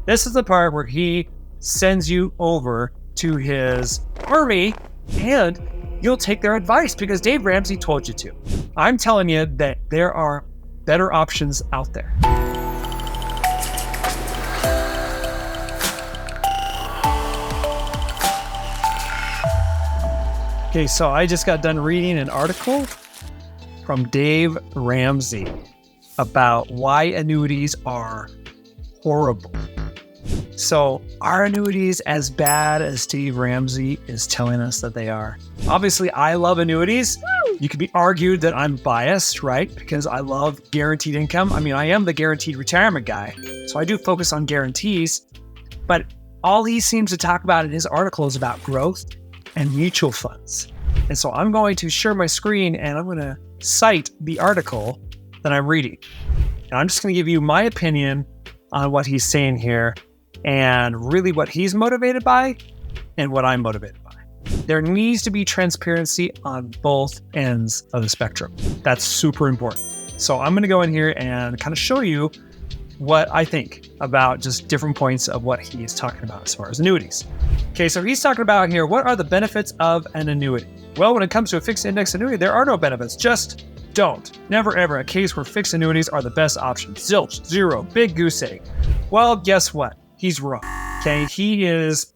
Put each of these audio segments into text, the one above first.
This is the part where he sends you over to his army and you'll take their advice because Dave Ramsey told you to. I'm telling you that there are better options out there. Okay, so I just got done reading an article from Dave Ramsey about why annuities are horrible. So are annuities as bad as Dave Ramsey is telling us that they are? Obviously, I love annuities. You could be argued that I'm biased, right? Because I love guaranteed income. I mean, I am the guaranteed retirement guy, so I do focus on guarantees. But all he seems to talk about in his article is about growth and mutual funds. And so I'm going to share my screen and I'm going to cite the article that I'm reading. And I'm just going to give you my opinion on what he's saying here and really what he's motivated by and what I'm motivated by. There needs to be transparency on both ends of the spectrum. That's super important. So I'm going to go in here and kind of show you what I think about just different points of what he's talking about as far as annuities. Okay, so he's talking about here, what are the benefits of an annuity? Well, when it comes to a fixed index annuity, there are no benefits. Just don't. Never ever a case where fixed annuities are the best option. Zilch, zero, big goose egg. Well, guess what? He's wrong. Okay, he is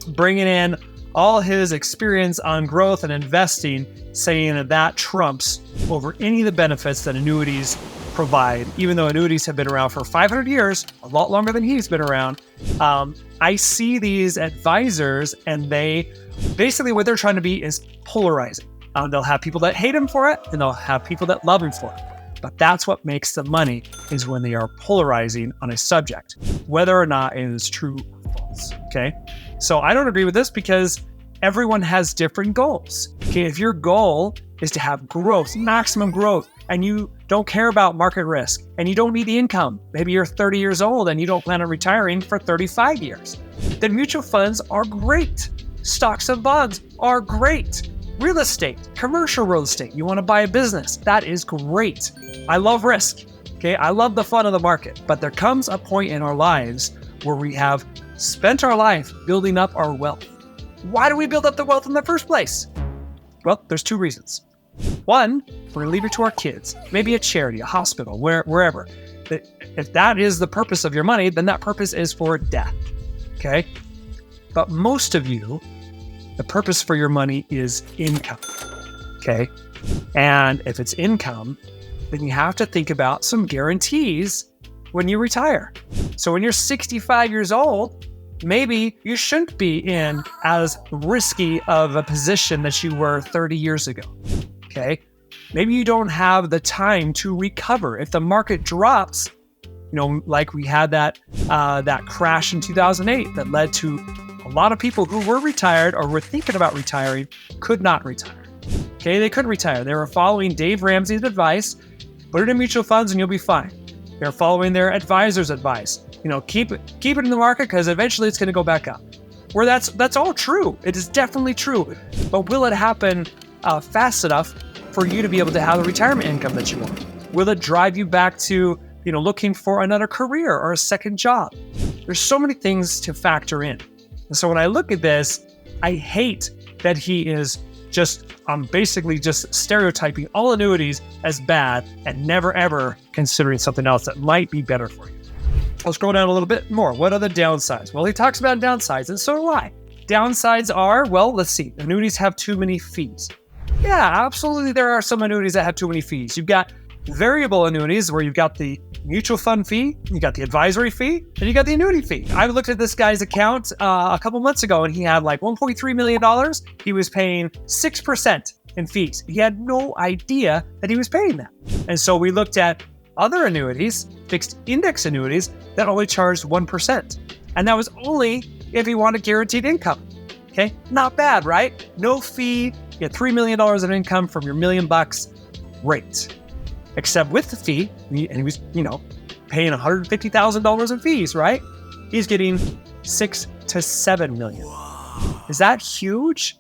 bringing in all his experience on growth and investing, saying that that trumps over any of the benefits that annuities provide, even though annuities have been around for 500 years, a lot longer than he's been around. I see these advisors and they basically what they're trying to be is polarizing. They'll have people that hate him for it and they'll have people that love him for it. But that's what makes the money is when they are polarizing on a subject, whether or not it is true or false. Okay. So I don't agree with this because everyone has different goals. Okay. If your goal is to have growth, maximum growth, and you don't care about market risk and you don't need the income, maybe you're 30 years old and you don't plan on retiring for 35 years, then mutual funds are great. Stocks and bonds are great. Real estate, commercial real estate, you want to buy a business, that is great. I love risk. Okay. I love the fun of the market, but there comes a point in our lives where we have spent our life building up our wealth. Why do we build up the wealth in the first place? Well, there's two reasons. One, we're going to leave it to our kids, maybe a charity, a hospital, wherever. If that is the purpose of your money, then that purpose is for death. Okay. But most of you, the purpose for your money is income. Okay. And if it's income, then you have to think about some guarantees when you retire. So when you're 65 years old, maybe you shouldn't be in as risky of a position that you were 30 years ago. Okay. Maybe you don't have the time to recover. If the market drops, like we had that crash in 2008 that led to a lot of people who were retired or were thinking about retiring could not retire. Okay, they couldn't retire. They were following Dave Ramsey's advice. Put it in mutual funds and you'll be fine. They're following their advisor's advice. Keep it in the market because eventually it's going to go back up. Where that's all true. It is definitely true. But will it happen fast enough for you to be able to have the retirement income that you want? Will it drive you back to looking for another career or a second job? There's so many things to factor in. And so when I look at this, I hate that he is basically just stereotyping all annuities as bad and never ever considering something else that might be better for you. I'll scroll down a little bit more. What are the downsides? Well, he talks about downsides, and so do I. Downsides are, well, let's see. Annuities have too many fees. Yeah, absolutely. There are some annuities that have too many fees. You've got variable annuities where you've got the mutual fund fee, you got the advisory fee, and you got the annuity fee. I looked at this guy's account a couple months ago and he had like $1.3 million. He was paying 6% in fees. He had no idea that he was paying that. And so we looked at other annuities, fixed index annuities, that only charged 1%. And that was only if he wanted guaranteed income. Okay, not bad, right? No fee, you get $3 million of income from your $1 million. Great. Except with the fee, and he was, paying $150,000 in fees, right? He's getting $6 to $7 million. Is that huge?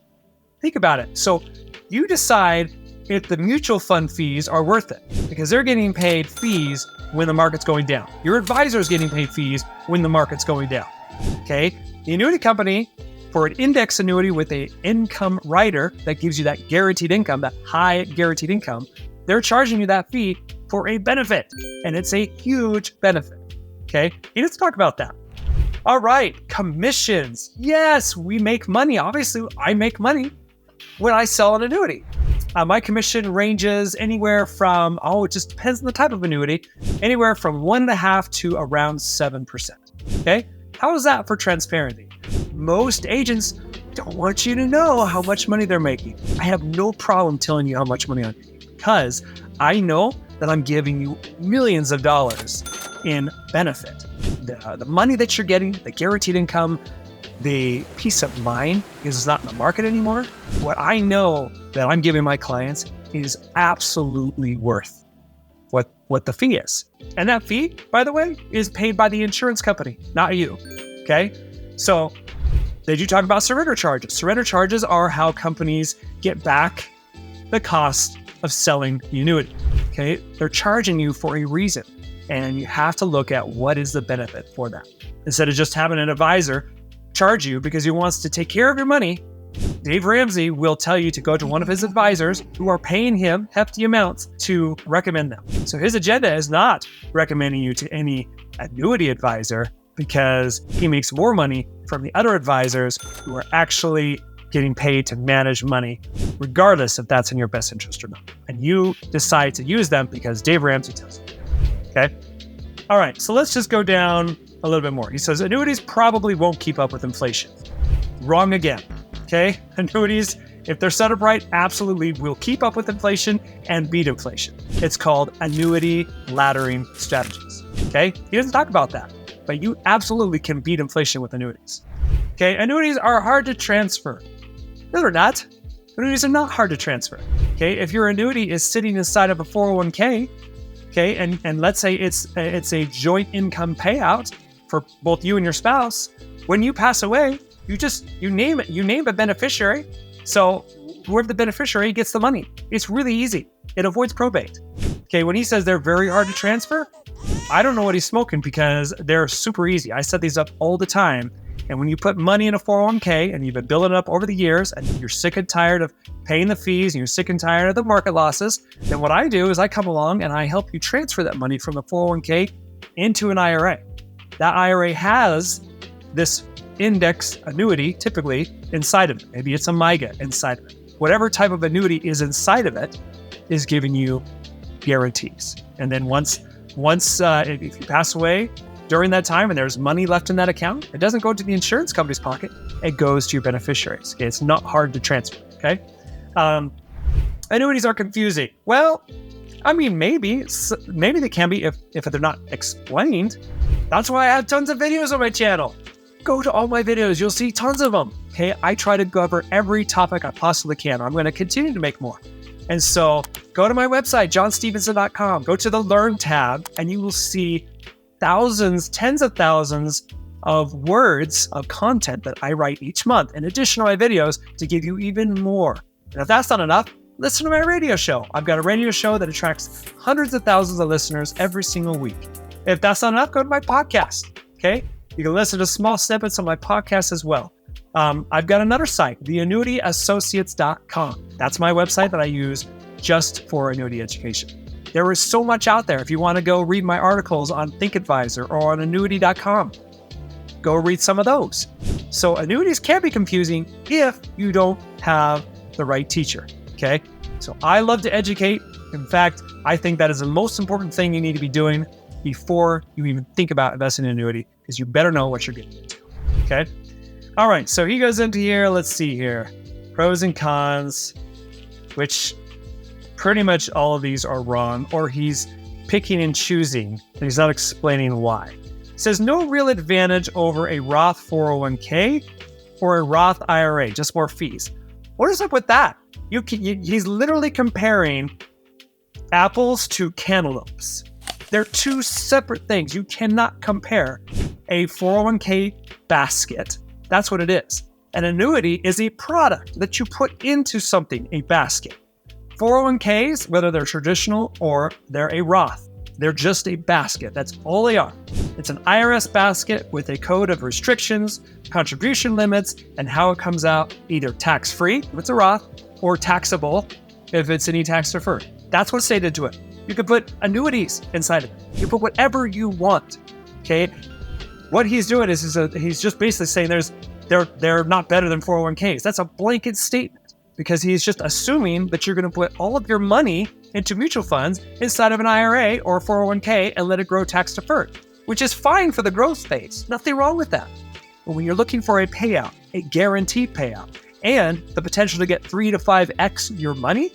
Think about it. So you decide if the mutual fund fees are worth it because they're getting paid fees when the market's going down. Your advisor is getting paid fees when the market's going down. Okay? The annuity company, for an index annuity with an income rider that gives you that guaranteed income, that high guaranteed income, they're charging you that fee for a benefit. And it's a huge benefit. Okay? Let's talk about that. All right, commissions. Yes, we make money. Obviously, I make money when I sell an annuity. My commission ranges anywhere from, it just depends on the type of annuity, anywhere from 1.5% to around 7%. Okay? How is that for transparency? Most agents don't want you to know how much money they're making. I have no problem telling you how much money I'm making because I know that I'm giving you millions of dollars in benefit. The money that you're getting, the guaranteed income, the peace of mind is not in the market anymore. What I know that I'm giving my clients is absolutely worth what the fee is. And that fee, by the way, is paid by the insurance company, not you. Okay? So they do talk about surrender charges. Surrender charges are how companies get back the cost of selling the annuity. Okay? They're charging you for a reason. And you have to look at what is the benefit for that. Instead of just having an advisor charge you because he wants to take care of your money, Dave Ramsey will tell you to go to one of his advisors who are paying him hefty amounts to recommend them. So his agenda is not recommending you to any annuity advisor because he makes more money from the other advisors who are actually getting paid to manage money, regardless if that's in your best interest or not. And you decide to use them because Dave Ramsey tells you. Okay. All right. So let's just go down a little bit more. He says annuities probably won't keep up with inflation. Wrong again. Okay. Annuities, if they're set up right, absolutely will keep up with inflation and beat inflation. It's called annuity laddering strategies. Okay. He doesn't talk about that, but you absolutely can beat inflation with annuities. Okay. Annuities are hard to transfer. No, they're not. Annuities are not hard to transfer. Okay. If your annuity is sitting inside of a 401k, okay, and let's say it's a joint income payout for both you and your spouse. When you pass away, you name a beneficiary. So whoever the beneficiary gets the money. It's really easy. It avoids probate. Okay, when he says they're very hard to transfer, I don't know what he's smoking because they're super easy. I set these up all the time. And when you put money in a 401k and you've been building it up over the years and you're sick and tired of paying the fees and you're sick and tired of the market losses, then what I do is I come along and I help you transfer that money from the 401k into an IRA. That IRA has this index annuity typically inside of it. Maybe it's a MIGA inside of it. Whatever type of annuity is inside of it is giving you guarantees. And then once if you pass away, during that time and there's money left in that account, it doesn't go to the insurance company's pocket. It goes to your beneficiaries. Okay? It's not hard to transfer. Okay. Annuities are confusing. Well, I mean, maybe they can be if they're not explained. That's why I have tons of videos on my channel. Go to all my videos. You'll see tons of them. Okay. I try to cover every topic I possibly can. I'm going to continue to make more. And so go to my website, johnstevenson.com. Go to the Learn tab and you will see thousands, tens of thousands of words of content that I write each month, in addition to my videos, to give you even more. And if that's not enough, listen to my radio show. I've got a radio show that attracts hundreds of thousands of listeners every single week. If that's not enough, go to my podcast. Okay? You can listen to small snippets on my podcast as well. I've got another site, theannuityassociates.com. That's my website that I use just for annuity education. There is so much out there. If you want to go read my articles on ThinkAdvisor or on annuity.com, go read some of those. So annuities can be confusing if you don't have the right teacher, okay? So I love to educate. In fact, I think that is the most important thing you need to be doing before you even think about investing in annuity, because you better know what you're getting into, okay? All right, so he goes into here. Let's see here. Pros and cons, which pretty much all of these are wrong, or he's picking and choosing, and he's not explaining why. He says no real advantage over a Roth 401k or a Roth IRA, just more fees. What is up with that? He's literally comparing apples to cantaloupes. They're two separate things. You cannot compare a 401k basket. That's what it is. An annuity is a product that you put into something, a basket. 401ks, whether they're traditional or they're a Roth, They're just a basket. That's all they are. It's an IRS basket with a code of restrictions, contribution limits, and how it comes out either tax-free if it's a Roth or taxable if it's any tax deferred. That's what's stated to it. You can put annuities inside of it. You put whatever you want. Okay. What he's doing is he's just basically saying they're not better than 401ks. That's a blanket statement because he's just assuming that you're going to put all of your money into mutual funds inside of an IRA or 401k and let it grow tax deferred, which is fine for the growth phase. Nothing wrong with that. But when you're looking for a payout, a guaranteed payout, and the potential to get 3 to 5x your money,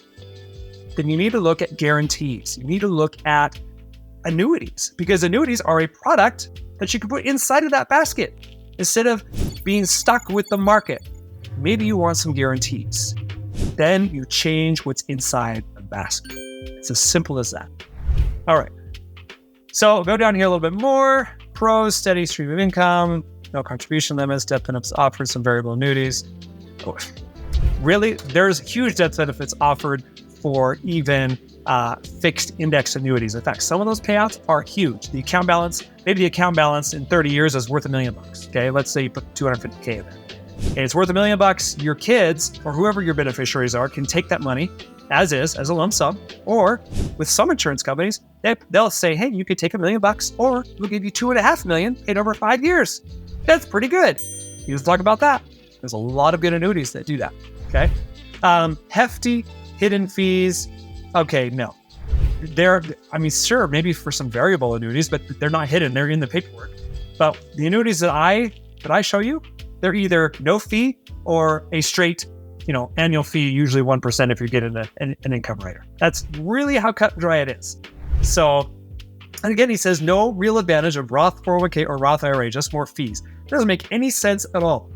then you need to look at guarantees. You need to look at annuities because annuities are a product that you can put inside of that basket instead of being stuck with the market. Maybe you want some guarantees. Then you change what's inside the basket. It's as simple as that. All right. So go down here a little bit more. Pros, steady stream of income, no contribution limits, death benefits offered, some variable annuities. Oh, really, there's huge death benefits offered for even fixed index annuities. In fact, some of those payouts are huge. The account balance, maybe the account balance in 30 years is worth $1 million. Okay, let's say you put $250K in there. Okay, it's worth $1 million. Your kids or whoever your beneficiaries are can take that money as is, as a lump sum, or with some insurance companies, they'll say, hey, you could take $1 million or we'll give you $2.5 million paid over 5 years. That's pretty good. You just talk about that. There's a lot of good annuities that do that. Okay, hefty hidden fees. Okay, no. Sure, maybe for some variable annuities, but they're not hidden. They're in the paperwork. But the annuities that I show you, they're either no fee or a straight, annual fee, usually 1% if you're getting an income rider. That's really how cut and dry it is. So, and again, he says no real advantage of Roth 401k or Roth IRA, just more fees. It doesn't make any sense at all.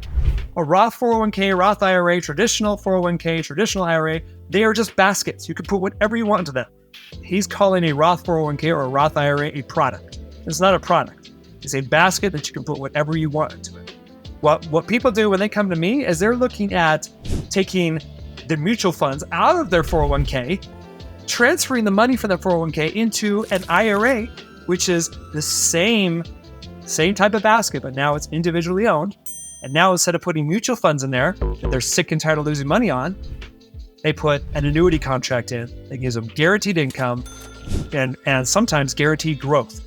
A Roth 401k, Roth IRA, traditional 401k, traditional IRA, they are just baskets. You can put whatever you want into them. He's calling a Roth 401k or a Roth IRA a product. It's not a product. It's a basket that you can put whatever you want into it. What people do when they come to me is they're looking at taking the mutual funds out of their 401k, transferring the money from their 401k into an IRA, which is the same type of basket, but now it's individually owned. And now instead of putting mutual funds in there that they're sick and tired of losing money on, they put an annuity contract in that gives them guaranteed income and sometimes guaranteed growth.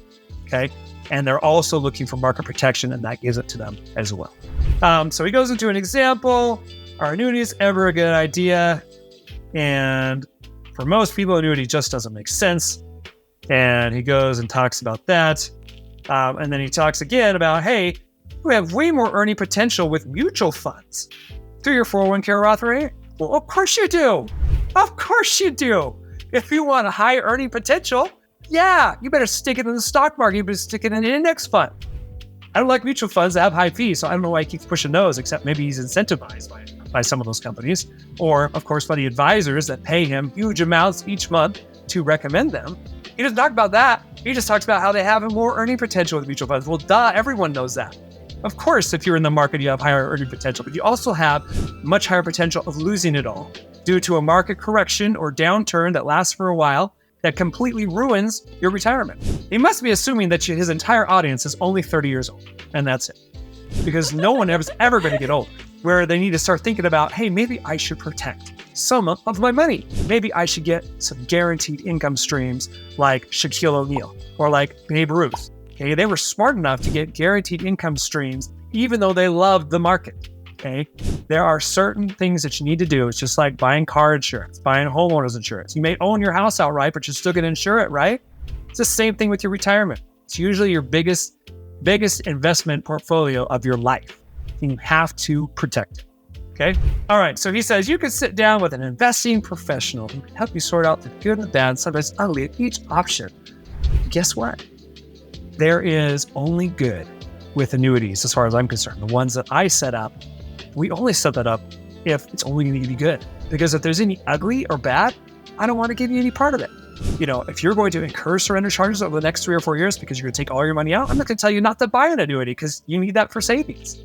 Okay. And they're also looking for market protection, and that gives it to them as well. So he goes into an example. Are annuities ever a good idea? And for most people, annuity just doesn't make sense. And he goes and talks about that. And then he talks again about, hey, we have way more earning potential with mutual funds through your 401k or Roth IRA. Well, of course you do. Of course you do. If you want a high earning potential, yeah, you better stick it in the stock market. You better stick it in an index fund. I don't like mutual funds that have high fees, so I don't know why he keeps pushing those, except maybe he's incentivized by some of those companies, or of course by the advisors that pay him huge amounts each month to recommend them. He doesn't talk about that. He just talks about how they have more earning potential with mutual funds. Well, duh, everyone knows that. Of course, if you're in the market, you have higher earning potential, but you also have much higher potential of losing it all due to a market correction or downturn that lasts for a while that completely ruins your retirement. He must be assuming that his entire audience is only 30 years old, and that's it. Because no one is ever going to get old, where they need to start thinking about, hey, maybe I should protect some of my money. Maybe I should get some guaranteed income streams like Shaquille O'Neal or like Babe Ruth. Okay, they were smart enough to get guaranteed income streams, even though they loved the market. Okay, there are certain things that you need to do. It's just like buying car insurance, buying homeowners insurance. You may own your house outright, but you're still going to insure it, right? It's the same thing with your retirement. It's usually your biggest investment portfolio of your life, and you have to protect it. Okay. All right. So he says you can sit down with an investing professional who can help you sort out the good and the bad, sometimes ugly of each option. Guess what? There is only good with annuities, as far as I'm concerned. The ones that I set up, we only set that up if it's only going to be good. Because if there's any ugly or bad, I don't want to give you any part of it. If you're going to incur surrender charges over the next 3 or 4 years because you're going to take all your money out, I'm not going to tell you not to buy an annuity because you need that for savings.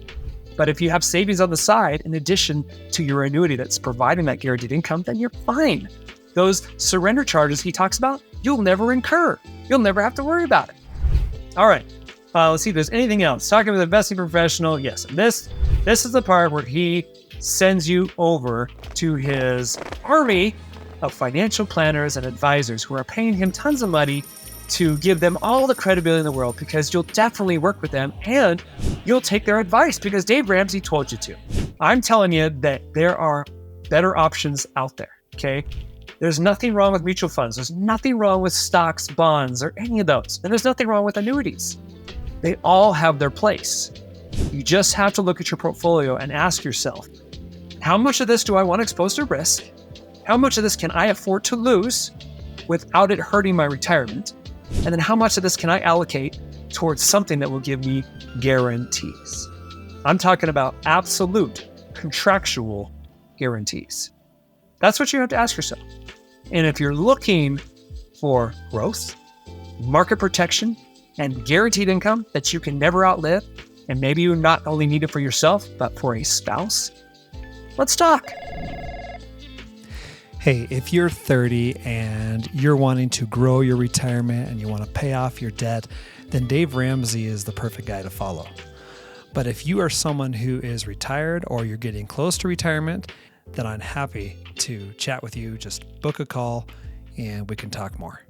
But if you have savings on the side, in addition to your annuity that's providing that guaranteed income, then you're fine. Those surrender charges he talks about, you'll never incur. You'll never have to worry about it. All right. Let's see if there's anything else. Talking with an investing professional. Yes. This is the part where he sends you over to his army of financial planners and advisors who are paying him tons of money to give them all the credibility in the world, because you'll definitely work with them and you'll take their advice because Dave Ramsey told you to. I'm telling you that there are better options out there, okay? There's nothing wrong with mutual funds. There's nothing wrong with stocks, bonds, or any of those. And there's nothing wrong with annuities. They all have their place. You just have to look at your portfolio and ask yourself, how much of this do I want exposed to risk? How much of this can I afford to lose without it hurting my retirement? And then how much of this can I allocate towards something that will give me guarantees? I'm talking about absolute contractual guarantees. That's what you have to ask yourself. And if you're looking for growth, market protection, and guaranteed income that you can never outlive, and maybe you not only need it for yourself, but for a spouse, let's talk. Hey, if you're 30 and you're wanting to grow your retirement and you want to pay off your debt, then Dave Ramsey is the perfect guy to follow. But if you are someone who is retired or you're getting close to retirement, then I'm happy to chat with you. Just book a call and we can talk more.